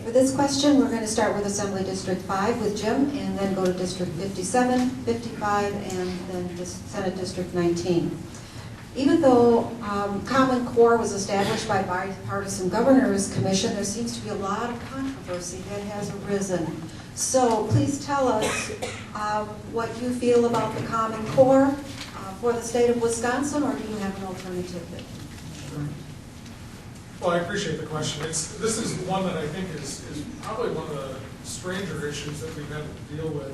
For this question, we're going to start with Assembly District 5 with Jim, and then go to District 57, 55, and then Senate District 19. Even though Common Core was established by Bipartisan Governors Commission, there seems to be a lot of controversy that has arisen. So please tell us what you feel about the Common Core for the state of Wisconsin, or do you have an alternative? Well, I appreciate the question. This is one that I think is probably one of the stranger issues that we've had to deal with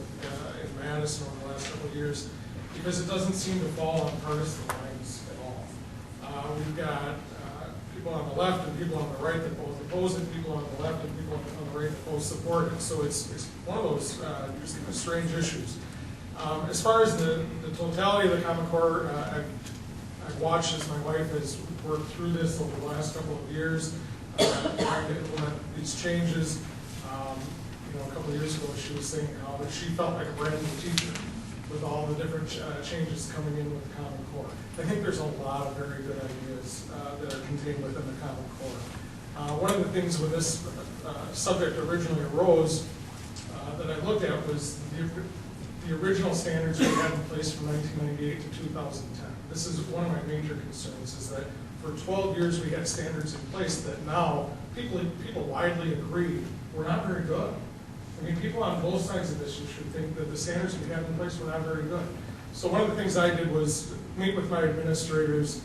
in Madison over the last couple of years, because it doesn't seem to fall on partisan lines at all. We've got people on the left and people on the right that both oppose it, people on the left and people on the right that both support it. So it's one of those just kind of strange issues. As far as the totality of the Common Core, I've watched as my wife has worked through this over the last couple of years, trying to implement these changes. A couple of years ago, she was saying how that she felt like a brand new teacher with all the different changes coming in with the Common Core. I think there's a lot of very good ideas that are contained within the Common Core. One of the things when this subject originally arose that I looked at was the original standards we had in place from 1998 to 2010. This is one of my major concerns, is that for 12 years we had standards in place that now people widely agree were not very good. I mean, people on both sides of this issue think that the standards we had in place were not very good. So one of the things I did was meet with my administrators,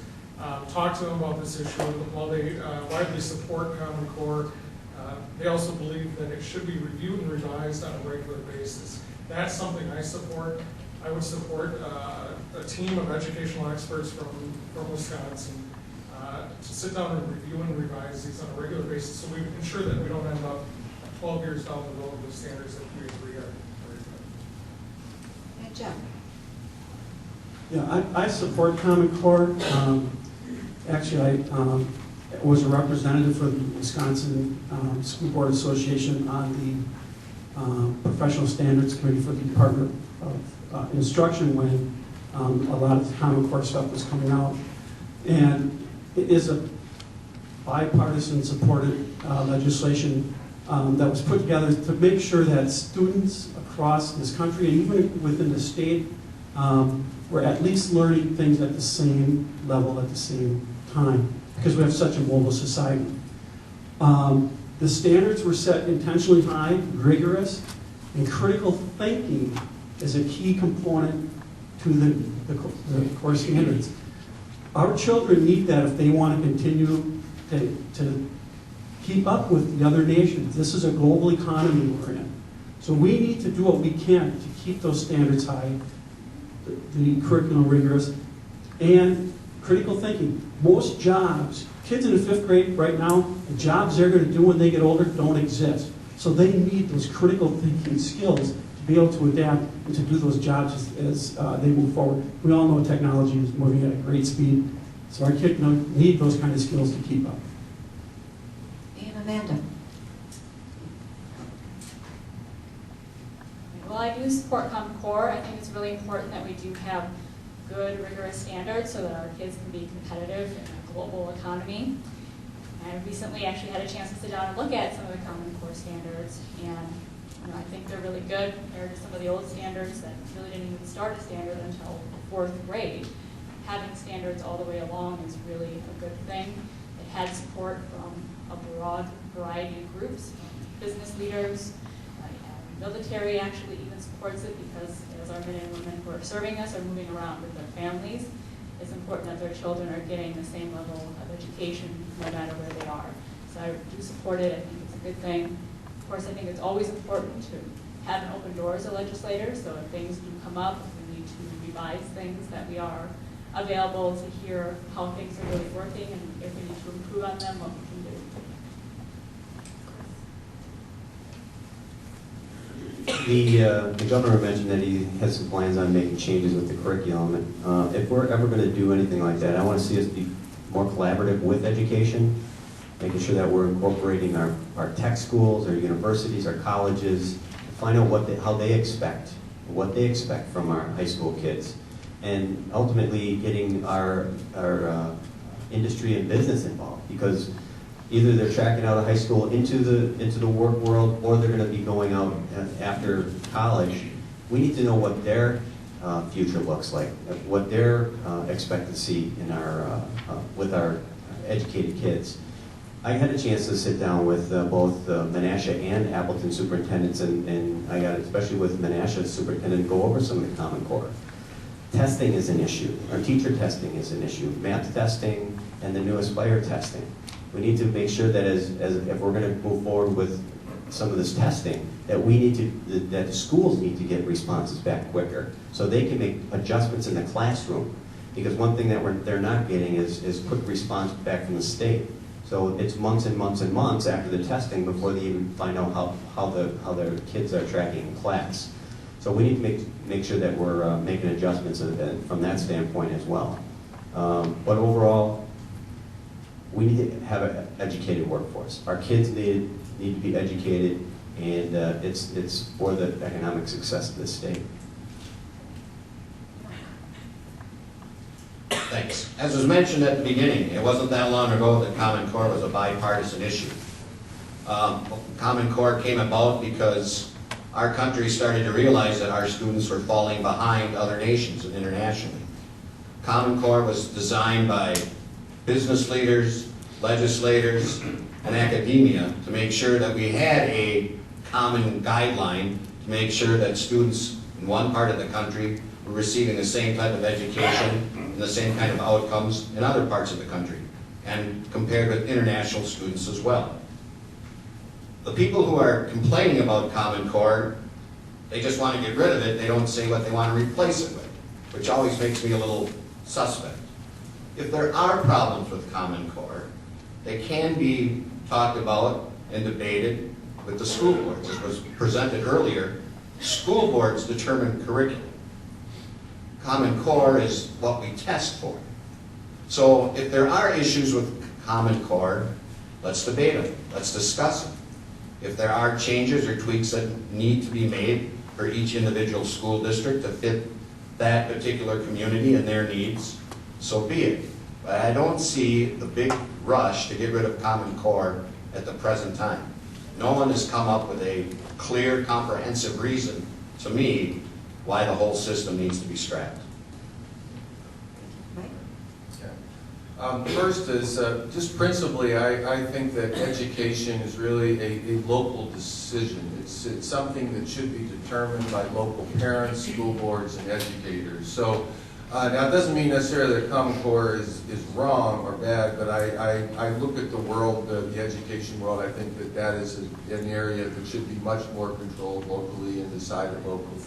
talk to them about this issue. While they widely support Common Core, they also believe that it should be reviewed and revised on a regular basis. That's something I support. I would support a team of educational experts from Wisconsin to sit down and review and revise these on a regular basis, so we ensure that we don't end up 12 years down the road with standards that we agree are very good. And Jeff? Yeah, I support Common Core. Actually, I was a representative for the Wisconsin School Board Association on the Professional Standards Committee for the Department of Instruction when a lot of the Common Core stuff was coming out. And it is a bipartisan supported legislation that was put together to make sure that students across this country, and even within the state, were at least learning things at the same level at the same time, because we have such a mobile society. The standards were set intentionally high, rigorous, and critical thinking is a key component to the core standards. Our children need that if they want to continue to keep up with the other nations. This is a global economy we're in. So we need to do what we can to keep those standards high, the curriculum rigorous, and critical thinking. Most jobs, kids in the 5th grade right now, the jobs they're going to do when they get older don't exist. So they need those critical thinking skills to be able to adapt and to do those jobs as they move forward. We all know technology is moving at a great speed, so our kids need those kind of skills to keep up. And Amanda? Well, I do support Common Core. I think it's really important that we do have good, rigorous standards so that our kids can be competitive in a global economy. I recently actually had a chance to sit down and look at some of the Common Core standards, and I think they're really good compared to some of the old standards that really didn't even start a standard until 4th grade. Having standards all the way along is really a good thing. It had support from a broad variety of groups, from business leaders, military actually even supports it, because as our men and women who are serving us are moving around with their families, it's important that their children are getting the same level of education no matter where they are. So I do support it. I think it's a good thing. Of course, I think it's always important to have an open door as a legislator, so if things do come up, if we need to revise things, that we are available to hear how things are really working, and if we need to improve on them, what we can do. The governor mentioned that he has some plans on making changes with the curriculum. If we're ever going to do anything like that, I want to see us be more collaborative with education, making sure that we're incorporating our tech schools, our universities, our colleges, to find out what how they expect from our high school kids, and ultimately getting our industry and business involved, because Either they're tracking out of high school into the work world, or they're going to be going out after college. We need to know what their future looks like, what they're expect to see in with our educated kids. I had a chance to sit down with both Menasha and Appleton superintendents, and I got, especially with Menasha superintendent, go over some of the Common Core. Testing is an issue. Our teacher testing is an issue. Math testing and the new Aspire testing. We need to make sure that if we're going to move forward with some of this testing, that that the schools need to get responses back quicker, so they can make adjustments in the classroom. Because one thing that they're not getting is quick response back from the state. So it's months and months and months after the testing before they even find out how their kids are tracking in class. So we need to make sure that we're making adjustments from that standpoint as well. But overall, we need to have an educated workforce. Our kids need to be educated, and it's for the economic success of this state. Thanks. As was mentioned at the beginning, it wasn't that long ago that Common Core was a bipartisan issue. Common Core came about because our country started to realize that our students were falling behind other nations and internationally. Common Core was designed by business leaders, legislators, and academia to make sure that we had a common guideline to make sure that students in one part of the country were receiving the same type of education and the same kind of outcomes in other parts of the country, and compared with international students as well. The people who are complaining about Common Core, they just want to get rid of it. They don't say what they want to replace it with, which always makes me a little suspect. If there are problems with Common Core, they can be talked about and debated with the school boards. As was presented earlier, school boards determine curriculum. Common Core is what we test for. So if there are issues with Common Core, let's debate them, let's discuss them. If there are changes or tweaks that need to be made for each individual school district to fit that particular community and their needs, so be it. But I don't see the big rush to get rid of Common Core at the present time. No one has come up with a clear, comprehensive reason, to me, why the whole system needs to be scrapped. First is, just principally, I think that education is really a local decision. It's something that should be determined by local parents, school boards, and educators. So now it doesn't mean necessarily that Common Core is wrong or bad, but I look at the world, the education world, I think that is an area that should be much more controlled locally and decided locally.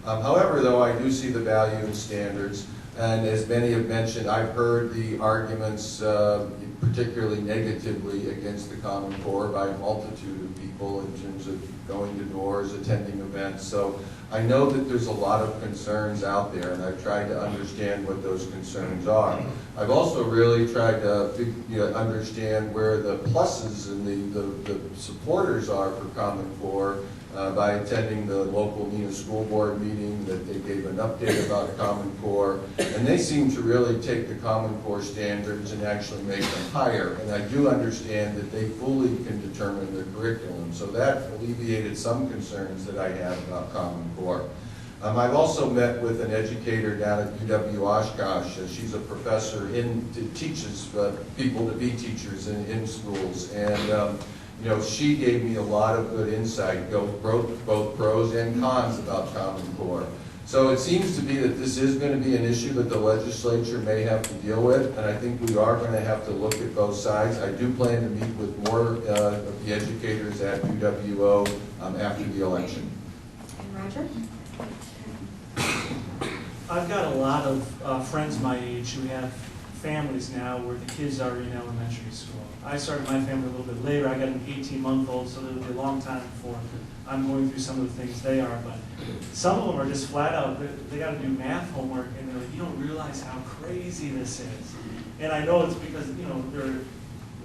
However, though, I do see the value in standards. And as many have mentioned, I've heard the arguments, particularly negatively, against the Common Core by a multitude of people in terms of going to doors, attending events. So I know that there's a lot of concerns out there, and I've tried to understand what those concerns are. I've also really tried to understand where the pluses and the supporters are for Common Core. By attending the local Nina School Board meeting, that they gave an update about Common Core, and they seem to really take the Common Core standards and actually make them higher. And I do understand that they fully can determine their curriculum, so that alleviated some concerns that I have about Common Core. I've also met with an educator down at UW Oshkosh. She's a professor teaches people to be teachers in schools, and she gave me a lot of good insight, both pros and cons about Common Core. So it seems to be that this is going to be an issue that the legislature may have to deal with, and I think we are going to have to look at both sides. I do plan to meet with more of the educators at UWO after the election. And Roger? I've got a lot of friends my age who have families now where the kids are in elementary school. I started my family a little bit later. I got an 18-month-old, so it'll be a long time before I'm going through some of the things they are. But some of them are just flat out, they got to do math homework, and they're like, you don't realize how crazy this is. And I know it's because, they're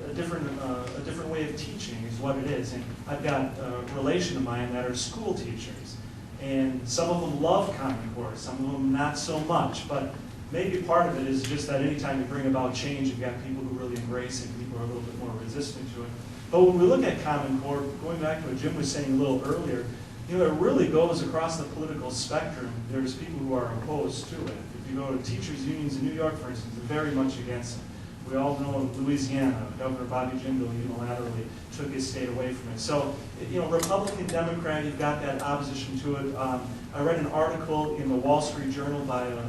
a different way of teaching is what it is. And I've got a relation of mine that are school teachers. And some of them love Common Core, some of them not so much. But maybe part of it is just that anytime you bring about change, you've got people who really embrace it, people who a little bit more resistant to it. But when we look at Common Core, going back to what Jim was saying a little earlier, you know, it really goes across the political spectrum. There's people who are opposed to it. If you go to teachers' unions in New York, for instance, they're very much against it. We all know in Louisiana, Governor Bobby Jindal unilaterally took his state away from it. So, you know, Republican, Democrat, you've got that opposition to it. I read an article in the Wall Street Journal by a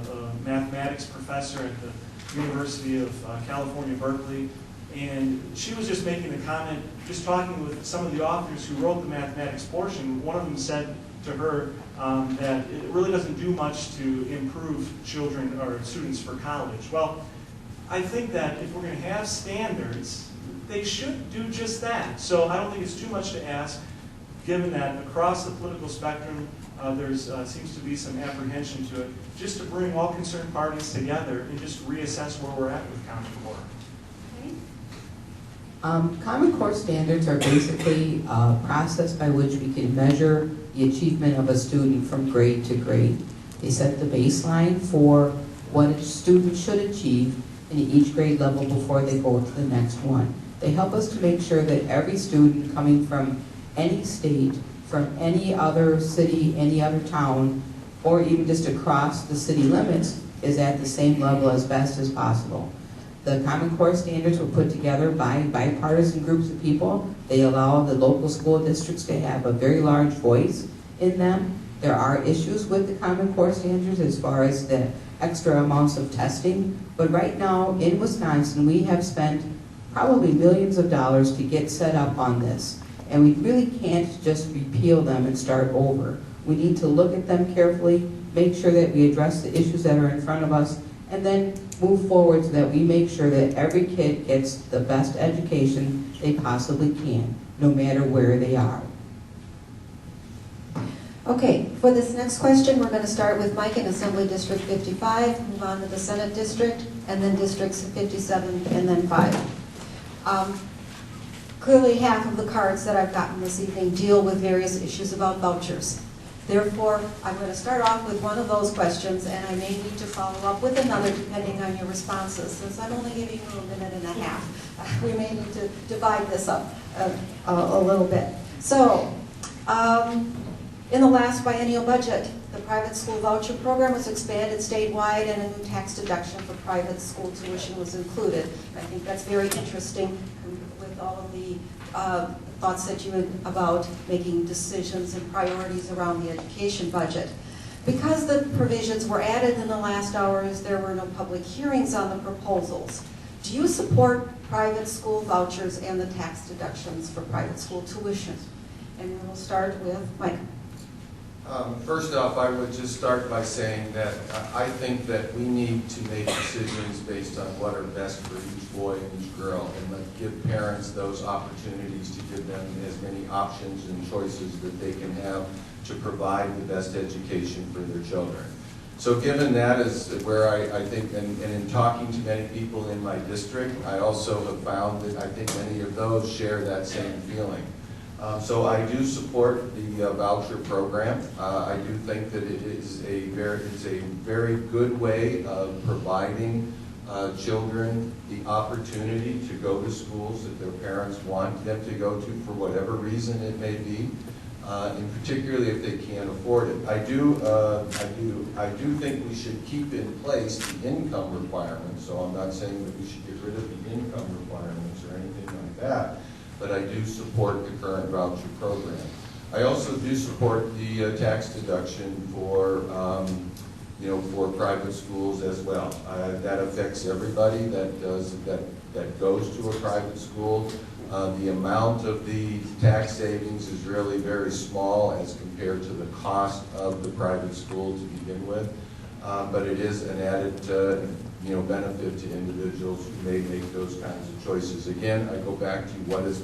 mathematics professor at the University of California, Berkeley, and she was just making a comment, just talking with some of the authors who wrote the mathematics portion. One of them said to her that it really doesn't do much to improve children or students for college. Well, I think that if we're going to have standards, they should do just that. So I don't think it's too much to ask, given that across the political spectrum, there seems to be some apprehension to it, just to bring all concerned parties together and just reassess where we're at with Common Core. Common Core standards are basically a process by which we can measure the achievement of a student from grade to grade. They set the baseline for what a student should achieve in each grade level before they go to the next one. They help us to make sure that every student coming from any state, from any other city, any other town, or even just across the city limits is at the same level as best as possible. The Common Core standards were put together by bipartisan groups of people. They allow the local school districts to have a very large voice in them. There are issues with the Common Core standards as far as the extra amounts of testing, but right now in Wisconsin we have spent probably millions of dollars to get set up on this, and we really can't just repeal them and start over. We need to look at them carefully, make sure that we address the issues that are in front of us, and then move forward so that we make sure that every kid gets the best education they possibly can, no matter where they are. Okay, for this next question, we're going to start with Mike in Assembly District 55, move on to the Senate District, and then Districts 57, and then 5. Clearly, half of the cards that I've gotten this evening deal with various issues about vouchers. Therefore, I'm going to start off with one of those questions, and I may need to follow up with another depending on your responses. Since I'm only giving you a minute and a half, we may need to divide this up a little bit. So, in the last biennial budget, the private school voucher program was expanded statewide, and a new tax deduction for private school tuition was included. I think that's very interesting with all of the thoughts that you had about making decisions and priorities around the education budget. Because the provisions were added in the last hours, there were no public hearings on the proposals. Do you support private school vouchers and the tax deductions for private school tuition? And we'll start with Mike. First off, I would just start by saying that I think that we need to make decisions based on what are best for each boy and each girl, and give parents those opportunities to give them as many options and choices that they can have to provide the best education for their children. So given that is where I think, and in talking to many people in my district, I also have found that I think many of those share that same feeling. So I do support the voucher program. I do think that it is a very good way of providing children the opportunity to go to schools that their parents want them to go to for whatever reason it may be, and particularly if they can't afford it. I do think we should keep in place the income requirements. So I'm not saying that we should get rid of the income requirements or anything like that, but I do support the current voucher program. I also do support the tax deduction for, for private schools as well. That affects everybody that goes to a private school. The amount of the tax savings is really very small as compared to the cost of the private school to begin with, but it is an added benefit to individuals who may make those kinds of choices. Again, I go back to what is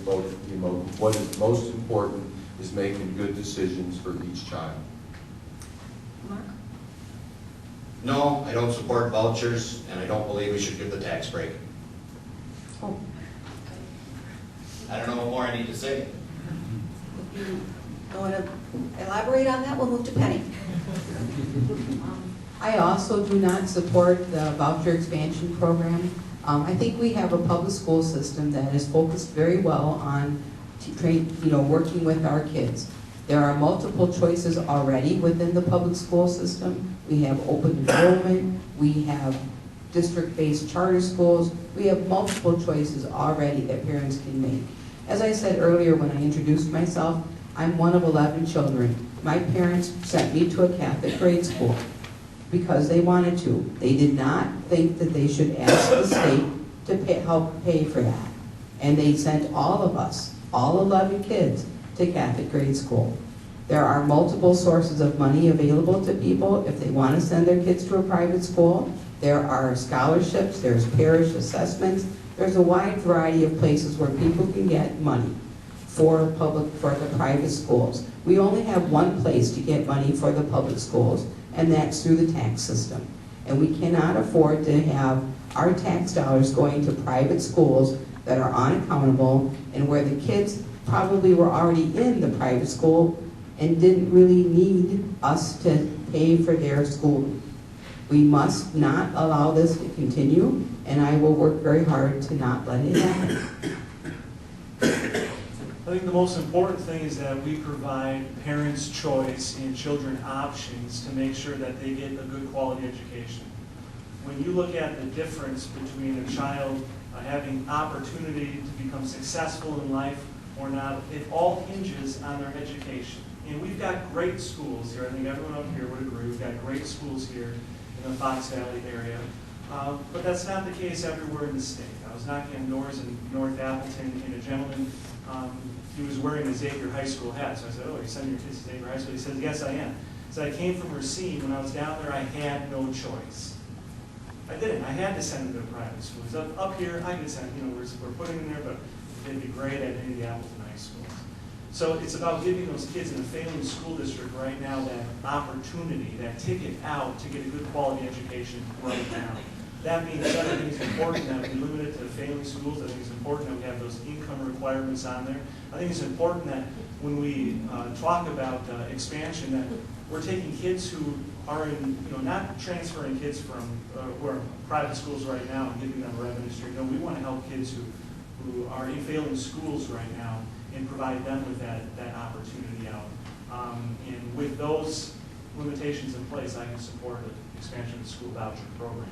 most important is making good decisions for each child. Mark? No, I don't support vouchers, and I don't believe we should give the tax break. Oh. I don't know what more I need to say. If you don't want to elaborate on that, we'll move to Penny. I also do not support the voucher expansion program. I think we have a public school system that is focused very well on working with our kids. There are multiple choices already within the public school system. We have open enrollment, we have district-based charter schools, we have multiple choices already that parents can make. As I said earlier when I introduced myself, I'm one of 11 children. My parents sent me to a Catholic grade school because they wanted to. They did not think that they should ask the state to help pay for that. And they sent all of us, all 11 kids, to Catholic grade school. There are multiple sources of money available to people if they want to send their kids to a private school. There are scholarships, there's parish assessments, there's a wide variety of places where people can get money for the private schools. We only have one place to get money for the public schools, and that's through the tax system. And we cannot afford to have our tax dollars going to private schools that are unaccountable and where the kids probably were already in the private school and didn't really need us to pay for their schooling. We must not allow this to continue, and I will work very hard to not let it happen. I think the most important thing is that we provide parents choice and children options to make sure that they get a good quality education. When you look at the difference between a child having opportunity to become successful in life or not, it all hinges on their education. And we've got great schools here. I think everyone up here would agree. We've got great schools here in the Fox Valley area. But that's not the case everywhere in the state. I was knocking on doors in North Appleton, and a gentleman, he was wearing a Xavier High School hat. So I said, "Oh, you're sending your kids to Xavier High School?" He said, "Yes, I am." So I came from Racine. When I was down there, I had no choice. I didn't. I had to send them to a private school. So up here, I could send, we're putting them there, but they'd be great at any of the Appleton high schools. So it's about giving those kids in a failing school district right now that opportunity, that ticket out to get a good quality education right now. That being said, I think it's important that we limit it to the failing schools. I think it's important that we have those income requirements on there. I think it's important that when we talk about expansion, that we're taking kids who are in, not transferring kids from who are in private schools right now and giving them a revenue stream. No, we want to help kids who are in failing schools right now and provide them with that opportunity out. And with those limitations in place, I can support the expansion of the school voucher program.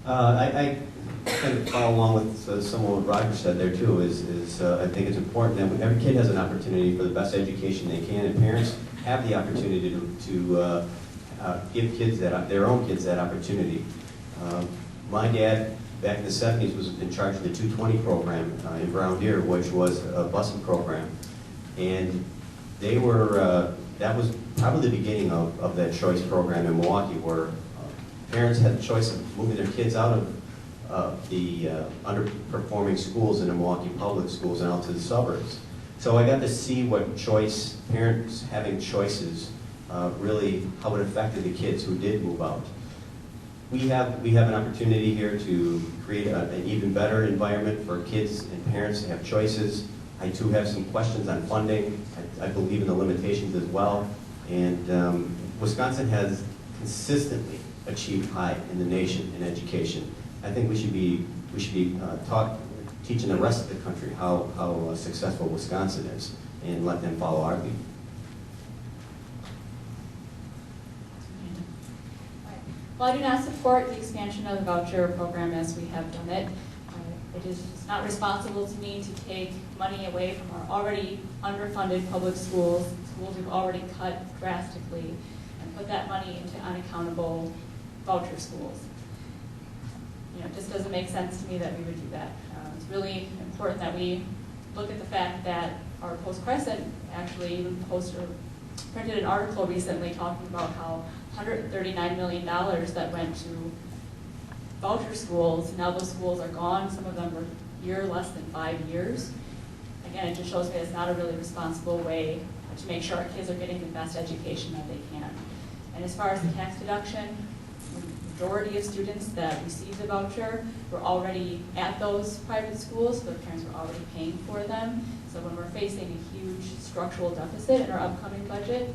I kind of follow along with some of what Roger said there too, is I think it's important that every kid has an opportunity for the best education they can, and parents have the opportunity to give kids their own kids that opportunity. My dad, back in the 70s, was in charge of the 220 program in Brown Deer, which was a busing program. And they were, that was probably the beginning of that choice program in Milwaukee, where parents had the choice of moving their kids out of the underperforming schools in the Milwaukee public schools and out to the suburbs. So I got to see what choice, parents having choices, really how it affected the kids who did move out. We have an opportunity here to create an even better environment for kids and parents to have choices. I too have some questions on funding. I believe in the limitations as well. And Wisconsin has consistently achieved high in the nation in education. I think we should be teaching the rest of the country how successful Wisconsin is, and let them follow our lead. While I do not support the expansion of the voucher program as we have done it, it is not responsible to me to take money away from our already underfunded public schools, schools we've already cut drastically, and put that money into unaccountable voucher schools. It just doesn't make sense to me that we would do that. It's really important that we look at the fact that our Post-Crescent actually printed an article recently talking about how $139 million that went to voucher schools, now those schools are gone. Some of them were less than 5 years. Again, it just shows me it's not a really responsible way to make sure our kids are getting the best education that they can. And as far as the tax deduction, the majority of students that receive the voucher were already at those private schools, so their parents were already paying for them. So when we're facing a huge structural deficit in our upcoming budget,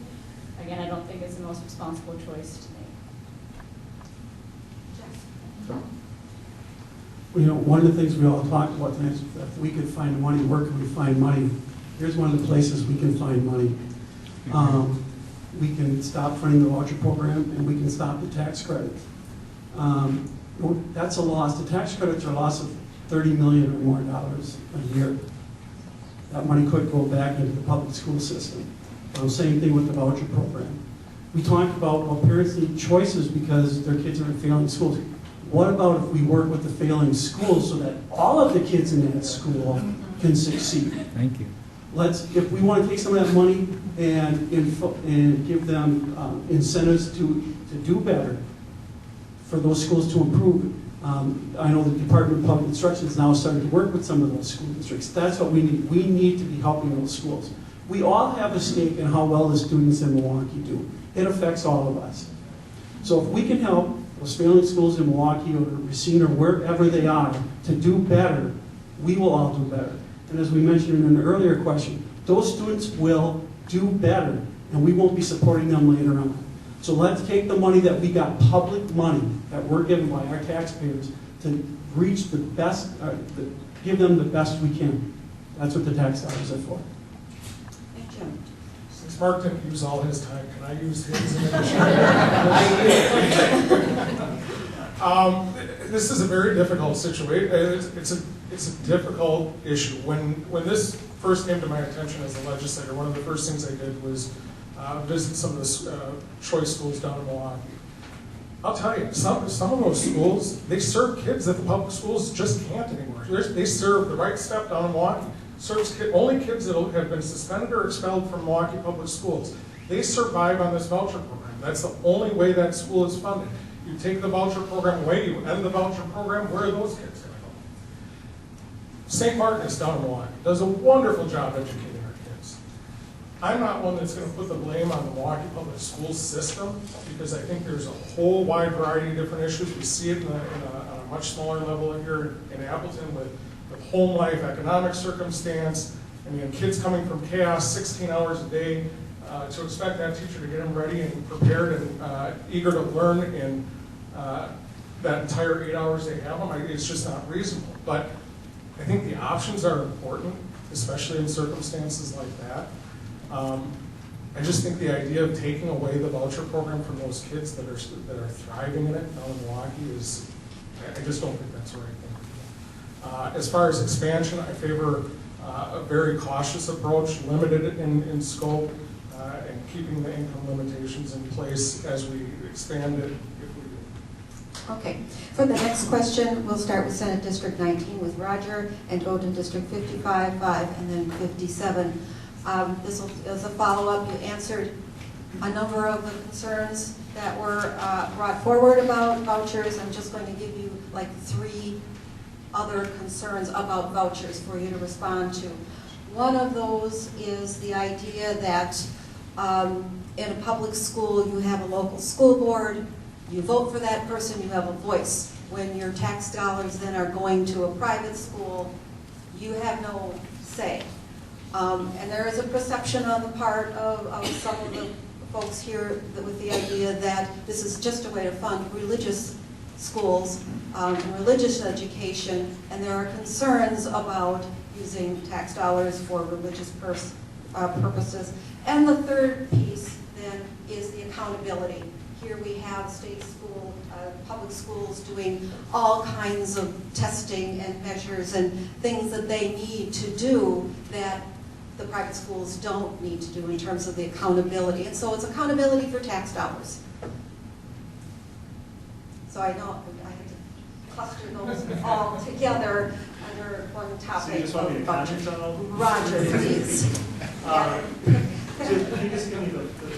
again, I don't think it's the most responsible choice to make. You know, one of the things we all talked about tonight is if we could find money, where can we find money? Here's one of the places we can find money. We can stop funding the voucher program, and we can stop the tax credits. That's a loss. The tax credits are a loss of $30 million or more dollars a year. That money could go back into the public school system. Same thing with the voucher program. We talked about, well, parents need choices because their kids are in failing schools. What about if we work with the failing schools so that all of the kids in that school can succeed? Thank you. If we want to take some of that money and give them incentives to do better, for those schools to improve. I know the Department of Public Instruction is now starting to work with some of those school districts. That's what we need. We need to be helping those schools. We all have a stake in how well the students in Milwaukee do. It affects all of us. So if we can help those failing schools in Milwaukee or Racine or wherever they are to do better, we will all do better. And as we mentioned in an earlier question, those students will do better, and we won't be supporting them later on. So let's take the money that we got, public money that we're given by our taxpayers, to reach the best, give them the best we can. That's what the tax dollars are for. Thank you. Since Mark didn't use all his time, can I use his? This is a very difficult situation. It's a difficult issue. When this first came to my attention as a legislator, one of the first things I did was visit some of the choice schools down in Milwaukee. I'll tell you, some of those schools, they serve kids that the public schools just can't anymore. They serve, the Right Step down in Milwaukee serves only kids that have been suspended or expelled from Milwaukee public schools. They survive on this voucher program. That's the only way that school is funded. You take the voucher program away, you end the voucher program, where are those kids going to go? St. Martin's down in Milwaukee does a wonderful job educating our kids. I'm not one that's going to put the blame on the Milwaukee public school system, because I think there's a whole wide variety of different issues. We see it on a much smaller level here in Appleton with home life, economic circumstance. I mean, kids coming from chaos 16 hours a day, to expect that teacher to get them ready and prepared and eager to learn in that entire 8 hours they have them, it's just not reasonable. But I think the options are important, especially in circumstances like that. I just think the idea of taking away the voucher program from those kids that are thriving in it down in Milwaukee is, I just don't think that's the right thing to do. As far as expansion, I favor a very cautious approach, limited in scope, and keeping the income limitations in place as we expand it. Okay, for the next question, we'll start with Senate District 19 with Roger, and go to District 55, 5, and then 57. This is a follow-up. You answered a number of the concerns that were brought forward about vouchers. I'm just going to give you like 3 other concerns about vouchers for you to respond to. One of those is the idea that in a public school, you have a local school board, you vote for that person, you have a voice. When your tax dollars then are going to a private school, you have no say. And there is a perception on the part of some of the folks here with the idea that this is just a way to fund religious schools and religious education, and there are concerns about using tax dollars for religious purposes. And the third piece then is the accountability. Here we have state school, public schools doing all kinds of testing and measures and things that they need to do that the private schools don't need to do in terms of the accountability. And so it's accountability for tax dollars. So I know I have to cluster those all together under one topic. So you just want me to comment on all of them? Roger, please. Can you just give me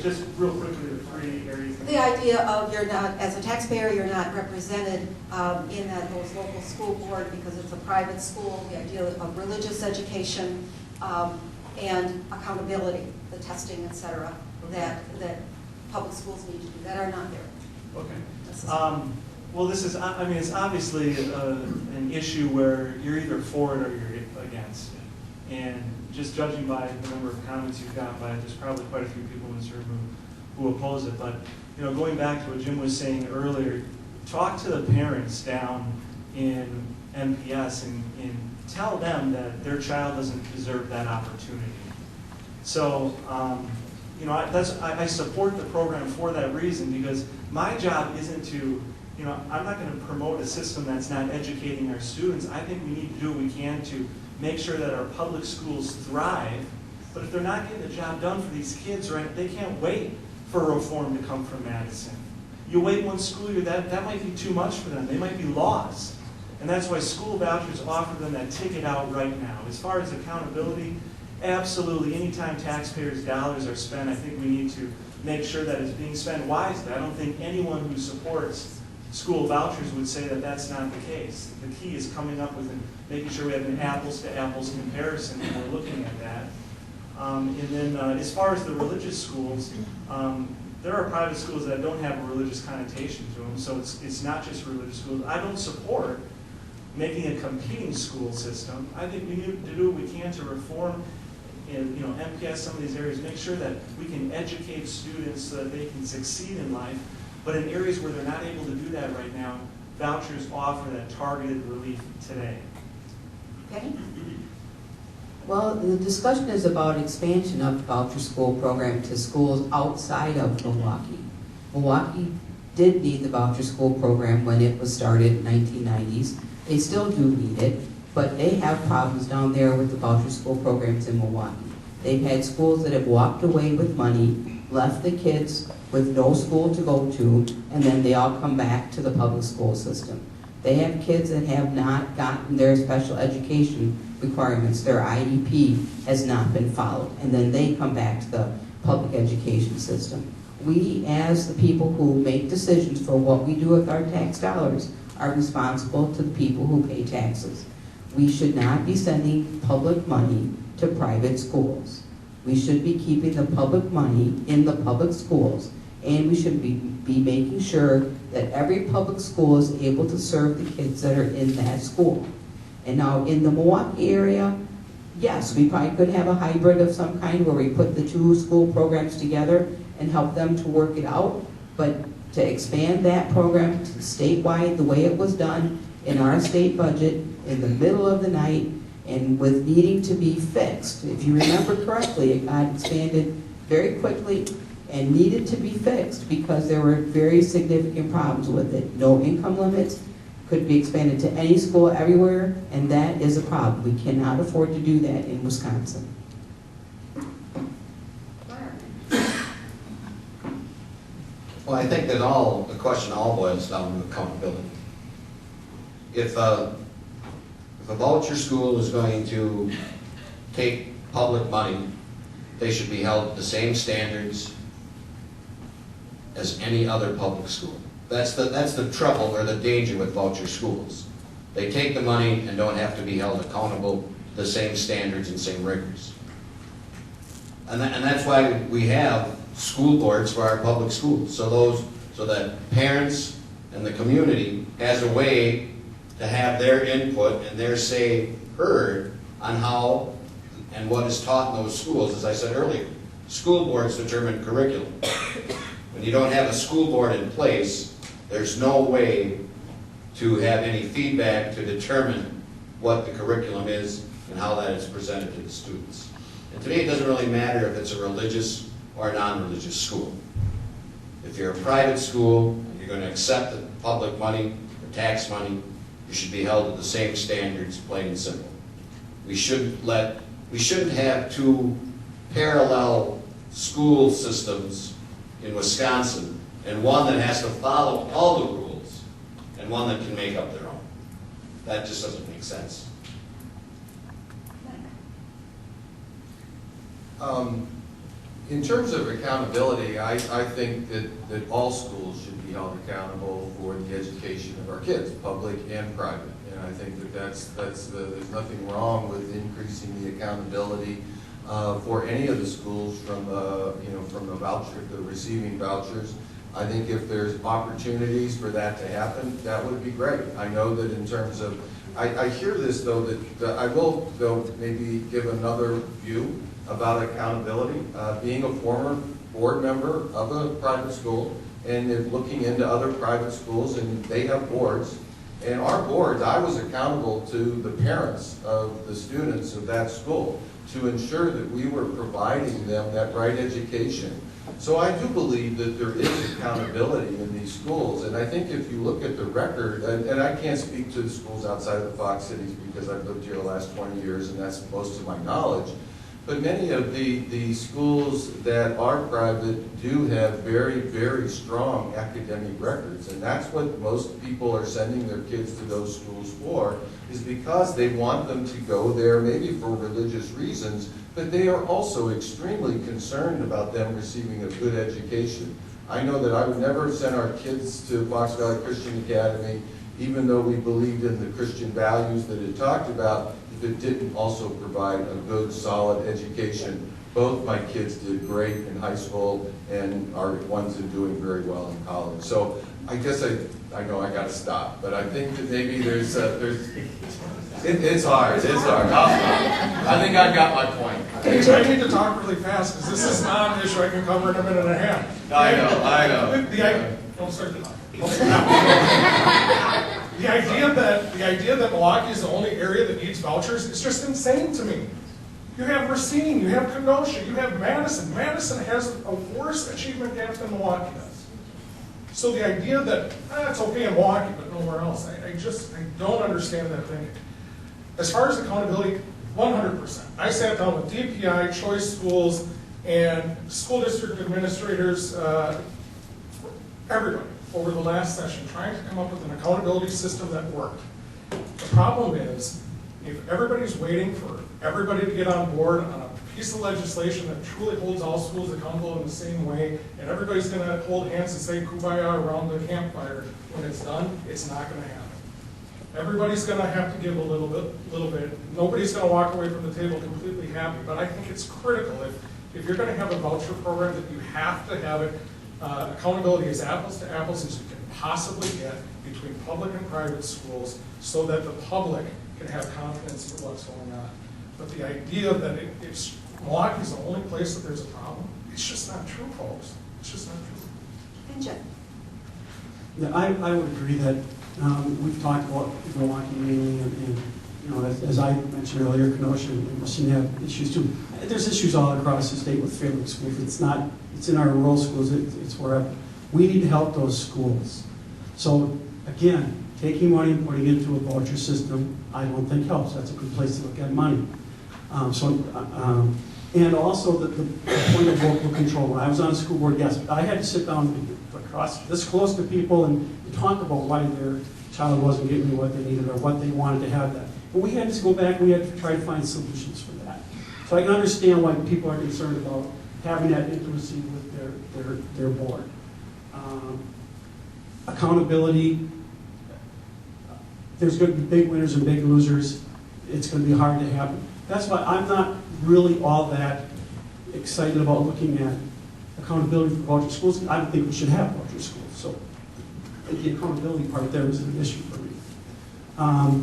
just real quickly the 3 areas? The idea of you're not, as a taxpayer, you're not represented in those local school board because it's a private school, the idea of religious education, and accountability, the testing, et cetera, that public schools need to do that are not there. Okay. Well, this is, I mean, it's obviously an issue where you're either for it or you're against it. And just judging by the number of comments you've got, there's probably quite a few people in this room who oppose it. But, you know, going back to what Jim was saying earlier, talk to the parents down in MPS and tell them that their child doesn't deserve that opportunity. So, I support the program for that reason, because my job isn't to, I'm not going to promote a system that's not educating our students. I think we need to do what we can to make sure that our public schools thrive. But if they're not getting the job done for these kids, right, they can't wait for reform to come from Madison. You wait one school year, that might be too much for them. They might be lost. And that's why school vouchers offer them that ticket out right now. As far as accountability, absolutely, anytime taxpayers' dollars are spent, I think we need to make sure that it's being spent wisely. I don't think anyone who supports school vouchers would say that that's not the case. The key is coming up with and making sure we have an apples-to-apples comparison when we're looking at that. And then as far as the religious schools, there are private schools that don't have a religious connotation to them, so it's not just religious schools. I don't support making a competing school system. I think we need to do what we can to reform MPS, some of these areas, make sure that we can educate students so that they can succeed in life. But in areas where they're not able to do that right now, vouchers offer that targeted relief today. Penny? Well, the discussion is about expansion of the voucher school program to schools outside of Milwaukee. Milwaukee did need the voucher school program when it was started in the 1990s. They still do need it, but they have problems down there with the voucher school programs in Milwaukee. They've had schools that have walked away with money, left the kids with no school to go to, and then they all come back to the public school system. They have kids that have not gotten their special education requirements. Their IEP has not been followed, and then they come back to the public education system. We, as the people who make decisions for what we do with our tax dollars, are responsible to the people who pay taxes. We should not be sending public money to private schools. We should be keeping the public money in the public schools, and we should be making sure that every public school is able to serve the kids that are in that school. And now in the Milwaukee area, yes, we probably could have a hybrid of some kind where we put the two school programs together and help them to work it out. But to expand that program to statewide the way it was done in our state budget in the middle of the night and with needing to be fixed. If you remember correctly, it got expanded very quickly and needed to be fixed because there were very significant problems with it. No income limits, could be expanded to any school everywhere, and that is a problem. We cannot afford to do that in Wisconsin. Well, I think that the question all boils down to accountability. If a voucher school is going to take public money, they should be held to the same standards as any other public school. That's the trouble or the danger with voucher schools. They take the money and don't have to be held accountable to the same standards and same rigors. And that's why we have school boards for our public schools, so that parents and the community has a way to have their input and their say heard on how and what is taught in those schools. As I said earlier, school boards determine curriculum. When you don't have a school board in place, there's no way to have any feedback to determine what the curriculum is and how that is presented to the students. And to me, it doesn't really matter if it's a religious or a non-religious school. If you're a private school and you're going to accept the public money, the tax money, you should be held to the same standards, plain and simple. We shouldn't have two parallel school systems in Wisconsin, and one that has to follow all the rules, and one that can make up their own. That just doesn't make sense. In terms of accountability, I think that all schools should be held accountable for the education of our kids, public and private. And I think there's nothing wrong with increasing the accountability for any of the schools from the voucher, the receiving vouchers. I think if there's opportunities for that to happen, that would be great. I know that in terms of, I hear this though, that I will though maybe give another view about accountability. Being a former board member of a private school and looking into other private schools, and they have boards, And our boards, I was accountable to the parents of the students of that school to ensure that we were providing them that right education. So I do believe that there is accountability in these schools, and I think if you look at the record, and I can't speak to the schools outside of the Fox cities because I've lived here the last 20 years and that's most of my knowledge, but many of the schools that are private do have very, very strong academic records, and that's what most people are sending their kids to those schools for, is because they want them to go there maybe for religious reasons, but they are also extremely concerned about them receiving a good education. I know that I would never send our kids to Fox Valley Christian Academy, even though we believed in the Christian values that it talked about, if it didn't also provide a good, solid education. Both my kids did great in high school and are ones that are doing very well in college. So I guess I know I got to stop, but I think that maybe it's hard, it's hard. I'll stop. I think I got my point. I need to talk really fast because this is not an issue I can cover in a minute and a half. I know. Don't start the talk. The idea that Milwaukee is the only area that needs vouchers is just insane to me. You have Racine, you have Kenosha, you have Madison. Madison has a worse achievement gap than Milwaukee does. So the idea that it's okay in Milwaukee but nowhere else, I don't understand that thinking. As far as accountability, 100%. I sat down with DPI, choice schools, and school district administrators, everybody, over the last session, trying to come up with an accountability system that worked. The problem is, if everybody's waiting for everybody to get on board on a piece of legislation that truly holds all schools accountable in the same way, and everybody's going to hold hands and say kumbaya around the campfire, when it's done, it's not going to happen. Everybody's going to have to give a little bit. Nobody's going to walk away from the table completely happy, but I think it's critical if you're going to have a voucher program that you have to have it accountability as apples to apples as you can possibly get between public and private schools so that the public can have confidence in what's going on. But the idea that if Milwaukee is the only place that there's a problem, it's just not true, folks. It's just not true. And Jim? Yeah, I would agree that we've talked about Milwaukee mainly, and you know, as I mentioned earlier, Kenosha and Racine have issues too. There's issues all across the state with failing schools. It's in our rural schools, it's wherever. We need to help those schools. So again, taking money and putting it into a voucher system, I don't think helps. That's a good place to look at money. And also the point of local control. When I was on the school board, yes, I had to sit down across this close to people and talk about why their child wasn't getting what they needed or what they wanted to have that. But we had to go back and we had to try to find solutions for that. So I can understand why people are concerned about having that intimacy with their board. Accountability, there's going to be big winners and big losers. It's going to be hard to happen. That's why I'm not really all that excited about looking at accountability for voucher schools. I don't think we should have voucher schools. So the accountability part there isn't an issue for me.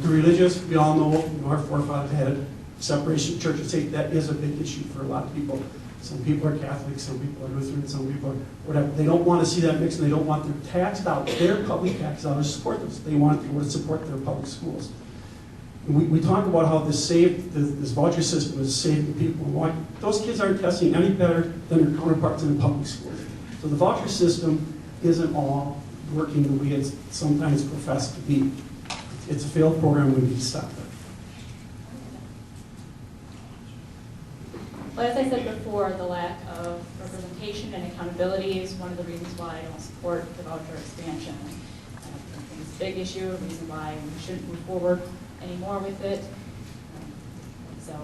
The religious, we all know, our forefathers had separation of church and state. That is a big issue for a lot of people. Some people are Catholic, some people are Lutheran, some people are whatever. They don't want to see that mix, and they don't want their tax dollars, their public tax dollars, to support those. They want to support their public schools. We talk about how this voucher system is saving people. Why? Those kids aren't testing any better than their counterparts in the public schools. So the voucher system isn't all working the way it's sometimes professed to be. It's a failed program. We need to stop it. Well, as I said before, the lack of representation and accountability is one of the reasons why I don't support the voucher expansion. I think it's a big issue, a reason why we shouldn't move forward anymore with it. So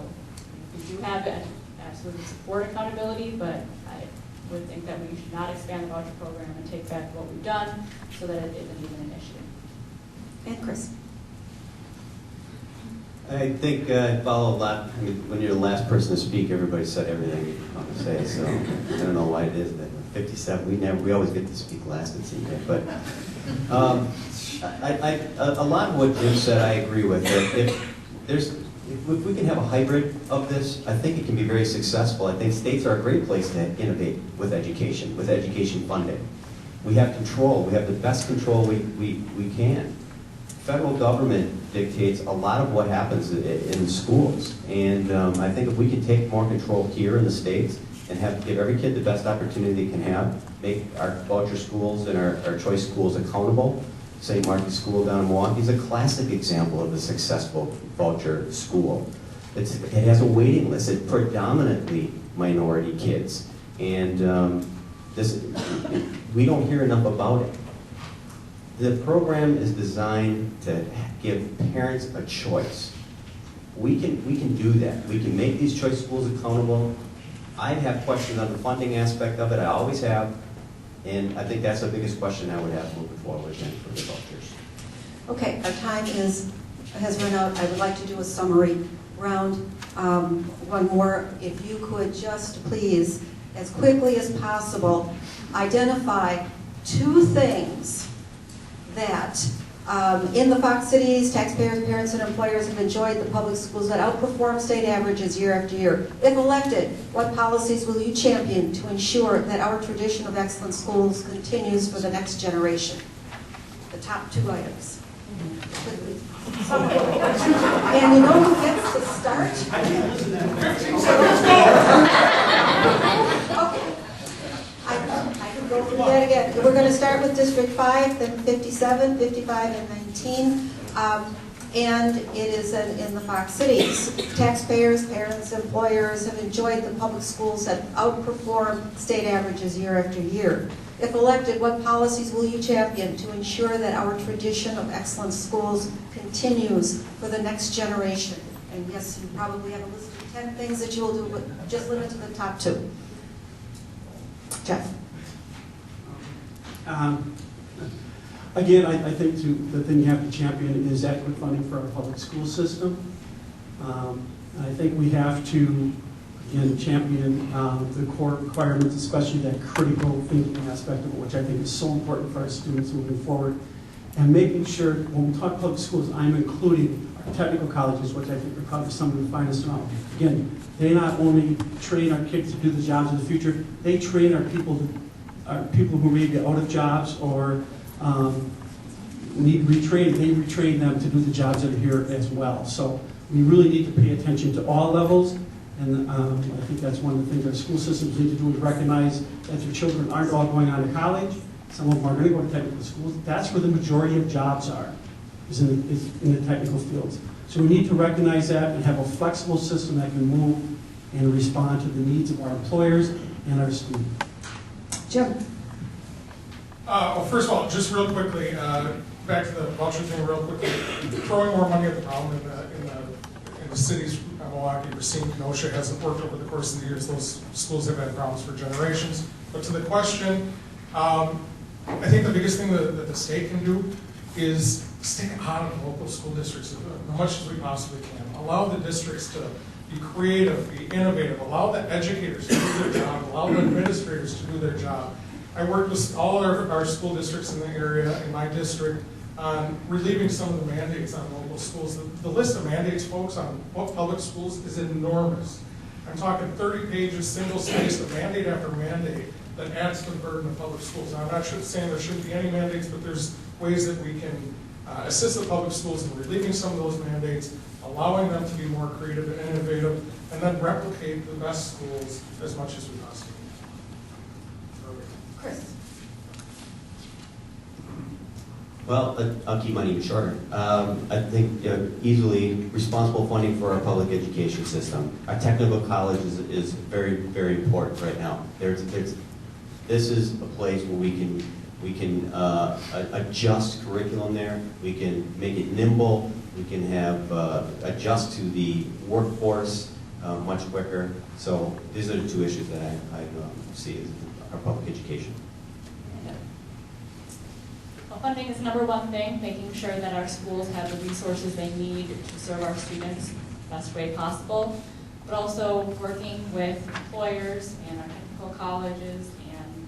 we do have it, absolutely support accountability, but I would think that we should not expand the voucher program and take back what we've done so that it isn't even an issue. And Chris? I think I follow a lot. I mean, when you're the last person to speak, everybody said everything you want to say. So I don't know why it is that 57. We always get to speak last, it seems like. But a lot of what Jim said, I agree with. That if we can have a hybrid of this, I think it can be very successful. I think states are a great place to innovate with education funding. We have control. We have the best control we can. federal government dictates a lot of what happens in schools. And I think if we can take more control here in the States and give every kid the best opportunity they can have, make our voucher schools and our choice schools accountable. St. Martin's School down in Milwaukee is a classic example of a successful voucher school. It has a waiting list. It's predominantly minority kids. And we don't hear enough about it. The program is designed to give parents a choice. We can do that. We can make these choice schools accountable. I have questions on the funding aspect of it. I always have. And I think that's the biggest question I would have moving forward then for the vouchers. Okay, our time has run out. I would like to do a summary round. One more, if you could just please, as quickly as possible, identify 2 things that in the Fox cities, taxpayers, parents, and employers have enjoyed the public schools that outperform state averages year after year. If elected, what policies will you champion to ensure that our tradition of excellent schools continues for the next generation? The top 2 items. Quickly. And you know who gets to start? I can't listen to that. Okay. I can go through that again. We're going to start with District 5, then 57, 55, and 19. And it is in the Fox cities. Taxpayers, parents, employers have enjoyed the public schools that outperform state averages year after year. If elected, what policies will you champion to ensure that our tradition of excellent schools continues for the next generation? And yes, you probably have a list of 10 things that you will do, but just limit to the top 2. Jeff. Again, I think the thing you have to champion is adequate funding for our public school system. I think we have to, again, champion the core requirements, especially that critical thinking aspect of it, which I think is so important for our students moving forward. And making sure, when we talk public schools, I'm including our technical colleges, which I think are probably some of the finest around. Again, they not only train our kids to do the jobs of the future, they train our people who may be out of jobs or need retraining. They retrain them to do the jobs that are here as well. So we really need to pay attention to all levels. And I think that's one of the things our school systems need to do is recognize that their children aren't all going on to college. Some of them are going to go to technical schools. That's where the majority of jobs are, is in the technical fields. So we need to recognize that and have a flexible system that can move and respond to the needs of our employers and our students. Jim. Well, first of all, just real quickly, back to the voucher thing real quickly. Throwing more money at the problem in the cities of Milwaukee, Racine, Kenosha hasn't worked over the course of the years. Those schools have had problems for generations. But to the question, I think the biggest thing that the state can do is stay out of the local school districts as much as we possibly can. Allow the districts to be creative, be innovative, allow the educators to do their job, allow the administrators to do their job. I worked with all our school districts in the area, in my district, on relieving some of the mandates on local schools. The list of mandates, folks, on what public schools is enormous. I'm talking 30 pages, single-spaced, of mandate after mandate that adds to the burden of public schools. Now, I'm not saying there shouldn't be any mandates, but there's ways that we can assist the public schools in relieving some of those mandates, allowing them to be more creative and innovative, and then replicate the best schools as much as we possibly can. Chris. Well, I'll keep mine even shorter. I think easily responsible funding for our public education system. Our technical college is very, very important right now. This is a place where we can adjust curriculum there. We can make it nimble. We can have adjust to the workforce much quicker. So these are the 2 issues that I see as our public education. Well, funding is the #1 thing, making sure that our schools have the resources they need to serve our students the best way possible, but also working with employers and our technical colleges and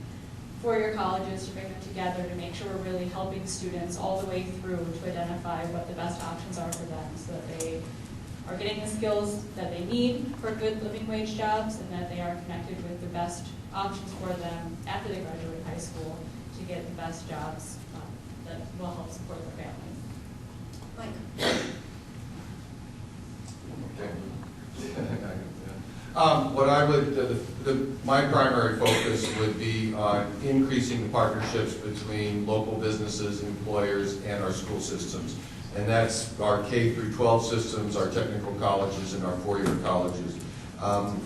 four-year colleges to bring them together to make sure we're really helping students all the way through to identify what the best options are for them so that they are getting the skills that they need for good living wage jobs and that they are connected with the best options for them after they graduate high school to get the best jobs that will help support their families. Mike? What I would, my primary focus would be on increasing the partnerships between local businesses, employers, and our school systems. And that's our K through 12 systems, our technical colleges, and our four-year colleges.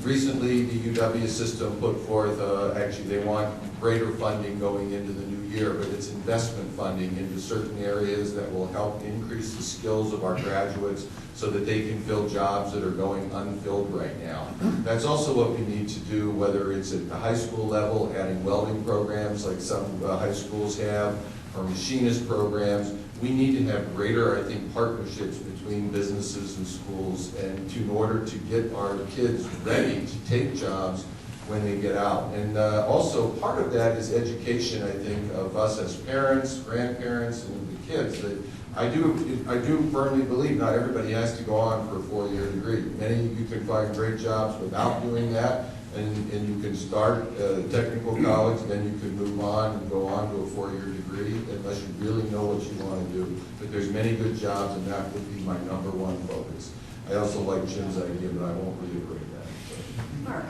Recently, the UW system put forth, actually they want greater funding going into the new year, but it's investment funding into certain areas that will help increase the skills of our graduates so that they can fill jobs that are going unfilled right now. That's also what we need to do, whether it's at the high school level, adding welding programs like some high schools have, or machinist programs. We need to have greater, I think, partnerships between businesses and schools, and in order to get our kids ready to take jobs when they get out. And also, part of that is education, I think, of us as parents, grandparents, and the kids. That I do firmly believe not everybody has to go on for a four-year degree. Many you can find great jobs without doing that, and you can start technical college, then you can move on and go on to a four-year degree, unless you really know what you want to do. But there's many good jobs, and that would be my number one focus. I also like Jim's idea, but I won't reiterate that. Mark?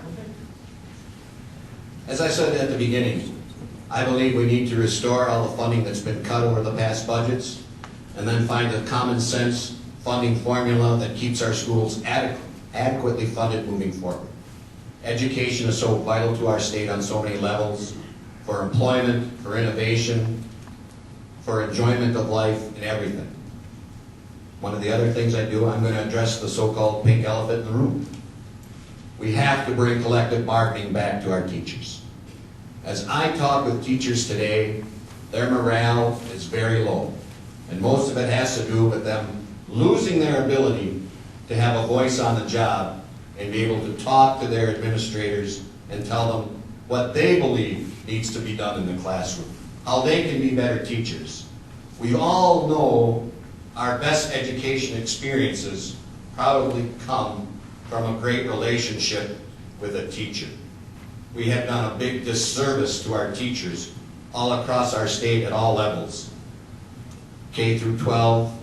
As I said at the beginning, I believe we need to restore all the funding that's been cut over the past budgets, and then find a common sense funding formula that keeps our schools adequately funded moving forward. Education is so vital to our state on so many levels, for employment, for innovation, for enjoyment of life, and everything. One of the other things I do, I'm going to address the so-called pink elephant in the room. We have to bring collective bargaining back to our teachers. As I talk with teachers today, their morale is very low. And most of it has to do with them losing their ability to have a voice on the job and be able to talk to their administrators and tell them what they believe needs to be done in the classroom, how they can be better teachers. We all know our best education experiences probably come from a great relationship with a teacher. We have done a big disservice to our teachers all across our state at all levels. K through 12,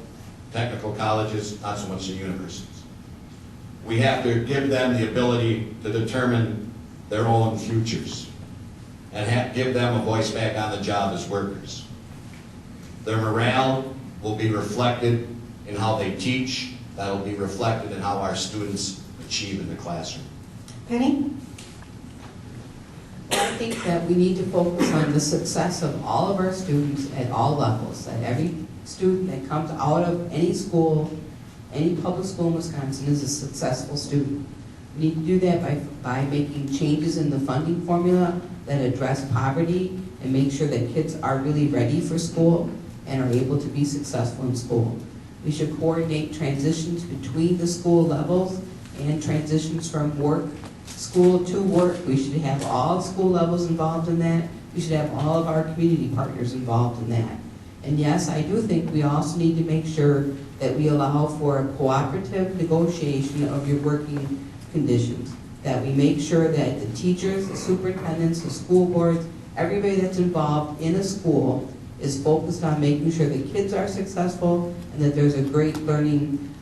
technical colleges, not so much the universities. We have to give them the ability to determine their own futures and give them a voice back on the job as workers. Their morale will be reflected in how they teach. That will be reflected in how our students achieve in the classroom. Penny? Well, I think that we need to focus on the success of all of our students at all levels, that every student that comes out of any school, any public school in Wisconsin is a successful student. We need to do that by making changes in the funding formula that address poverty and make sure that kids are really ready for school and are able to be successful in school. We should coordinate transitions between the school levels and transitions from school to work. We should have all school levels involved in that. We should have all of our community partners involved in that. And yes, I do think we also need to make sure that we allow for a cooperative negotiation of your working conditions. That we make sure that the teachers, the superintendents, the school boards, everybody that's involved in a school is focused on making sure the kids are successful and that there's a great learning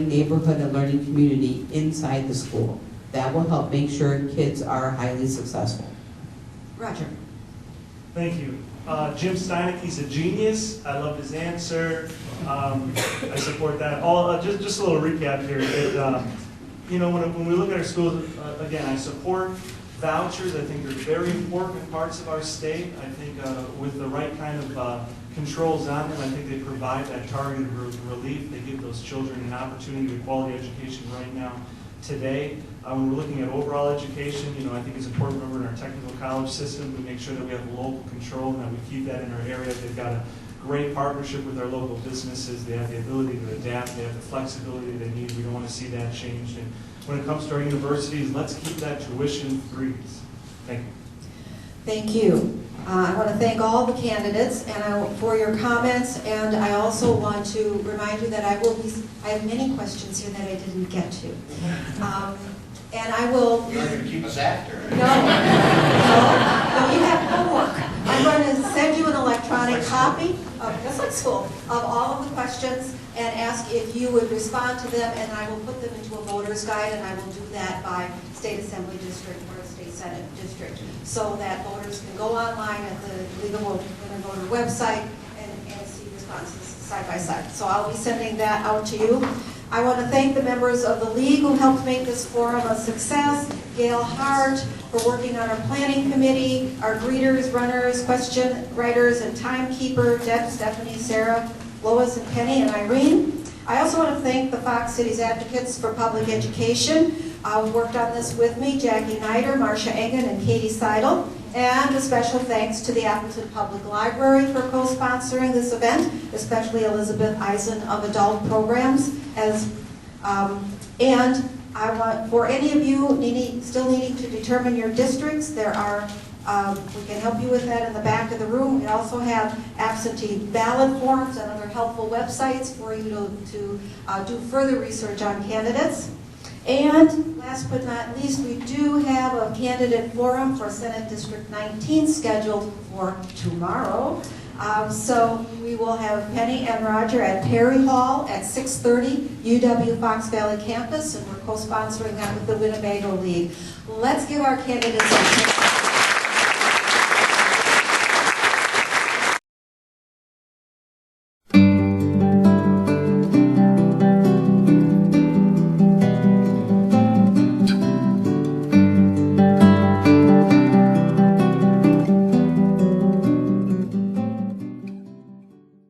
neighborhood and learning community inside the school. That will help make sure kids are highly successful. Roger? Thank you. Jim Steinecke's a genius. I love his answer. I support that. Just a little recap here. When we look at our schools, again, I support vouchers. I think they're very important parts of our state. I think with the right kind of controls on them, I think they provide that targeted relief. They give those children an opportunity to quality education right now, today. When we're looking at overall education, I think it's important to remember in our technical college system, we make sure that we have local control and that we keep that in our area. They've got a great partnership with our local businesses. They have the ability to adapt. They have the flexibility they need. We don't want to see that changed. And when it comes to our universities, let's keep that tuition free. Thank you. Thank you. I want to thank all the candidates for your comments, and I also want to remind you that I have many questions here that I didn't get to. And I will... You're going to keep us after. No, you have homework. I'm going to send you an electronic copy of just like school, of all of the questions and ask if you would respond to them, and I will put them into a voter's guide, and I will do that by state assembly district or state senate district, so that voters can go online at the League of Women Voter website and see responses side by side. So I'll be sending that out to you. I want to thank the members of the League who helped make this forum a success. Gail Hart for working on our planning committee, our greeters, runners, question writers, and timekeeper, Deb, Stephanie, Sarah, Lois, and Penny, and Irene. I also want to thank the Fox Cities Advocates for Public Education who worked on this with me, Jackie Nider, Marcia Engen, and Katie Seidel. And a special thanks to the Appleton Public Library for co-sponsoring this event, especially Elizabeth Eisen of Adult Programs. And I want, for any of you still needing to determine your districts, there are, we can help you with that in the back of the room. We also have absentee ballot forms and other helpful websites for you to do further research on candidates. And last but not least, we do have a candidate forum for Senate District 19 scheduled for tomorrow. So we will have Penny and Roger at Perry Hall at 6:30, UW Fox Valley campus, and we're co-sponsoring that with the Winnebago League. Let's give our candidates a